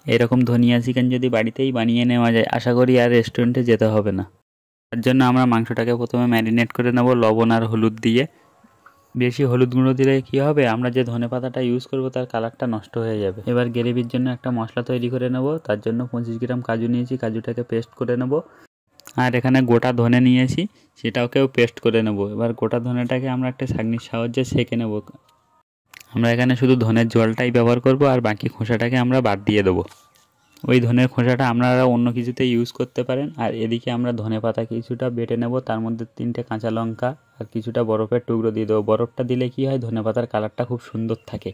এরকম ধনিয়া চিকেন যদি বাড়িতেই বানিয়ে নেওয়া যায়, আশা করি আর রেস্টুরেন্টে যেতে হবে না। তার জন্য আমরা মাংসটাকে প্রথমে ম্যারিনেট করে নেব লবণ আর হলুদ দিয়ে। বেশি হলুদ গুঁড়ো দিলে কী হবে, আমরা যে ধনেপাতাটা ইউজ করব তার কালারটা নষ্ট হয়ে যাবে। এবার গ্রেভির জন্য একটা মশলা তৈরি করে নেব। তার জন্য 25 গ্রাম কাজু নিয়েছি, কাজুটাকে পেস্ট করে নেব। আর এখানে গোটা ধনে নিয়েছি, সেটাকেও পেস্ট করে নেব। এবার গোটা ধনেটাকে আমরা একটা ছাঁকনির সাহায্যে ছেঁকে নেব। আমরা এখানে শুধু ধনের জলটাই ব্যবহার করব, আর বাকি খোসাটাকে আমরা বাদ দিয়ে দেবো। ওই ধনের খোসাটা আপনারা অন্য কিছুতে ইউজ করতে পারেন। আর এদিকে আমরা ধনেপাতা কিছুটা বেটে নেব, তার মধ্যে 3টে কাঁচা লঙ্কা আর কিছুটা বরফের টুকরো দিয়ে দেবো। বরফটা দিলে কি হয়, ধনেপাতার কালারটা খুব সুন্দর থাকে।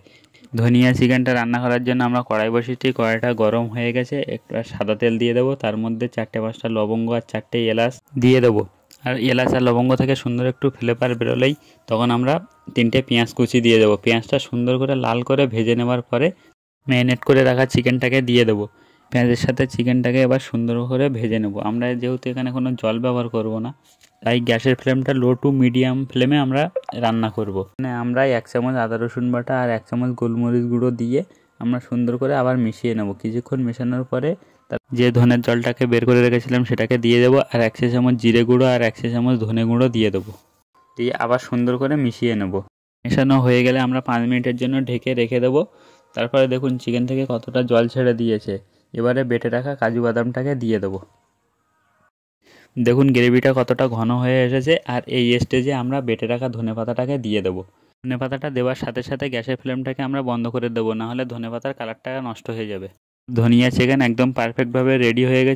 ধনিয়া চিকেনটা রান্না করার জন্য আমরা কড়াই বসিয়েছি, কড়াইটা গরম হয়ে গেছে। একটু সাদা তেল দিয়ে দেবো, তার মধ্যে 4-5টা লবঙ্গ আর 4টে এলাচ দিয়ে দেবো। আর এলাচ আর লবঙ্গ থেকে সুন্দর একটু ফ্লেভার বেরোলেই তখন আমরা 3টে পেঁয়াজ কুচি দিয়ে দেবো। পেঁয়াজটা সুন্দর করে লাল করে ভেজে নেওয়ার পরে ম্যারিনেট করে রাখা চিকেনটাকে দিয়ে দেবো। পেঁয়াজের সাথে চিকেনটাকে এবার সুন্দর করে ভেজে নেব। আমরা যেহেতু এখানে কোনো জল ব্যবহার করব না, তাই গ্যাসের ফ্লেমটা লো টু মিডিয়াম ফ্লেমে আমরা রান্না করব। মানে আমরা 1 চামচ আদা রসুন বাটা আর 1 চামচ গোলমরিচ গুঁড়ো দিয়ে আমরা সুন্দর করে আবার মিশিয়ে নেব। কিছুক্ষণ মেশানোর পরে যে ধনের জলটাকে বের করে রেখেছিলাম সেটাকে দিয়ে দেবো, আর 1 চা চামচ জিরে গুঁড়ো আর 1 চা চামচ ধনে গুঁড়ো দিয়ে দেবো। দিয়ে আবার সুন্দর করে মিশিয়ে নেব। মেশানো হয়ে গেলে আমরা 5 মিনিটের জন্য ঢেকে রেখে দেবো। তারপরে দেখুন চিকেন থেকে কতটা জল ছেড়ে দিয়েছে। এবারে বেটে রাখা কাজু বাদামটাকে দিয়ে দেবো। দেখুন গ্রেভিটা কতটা ঘন হয়ে এসেছে। আর এই স্টেজে আমরা বেটে রাখা ধনেপাতাটাকে দিয়ে দেবো। ধনেপাতাটা দেওয়ার সাথে সাথে গ্যাসের ফ্লেমটাকে আমরা বন্ধ করে দেবো, নাহলে ধনেপাতার কালারটা নষ্ট হয়ে যাবে। ধনিয়া চিকেন একদম পারফেক্টভাবে রেডি হয়ে গেছে।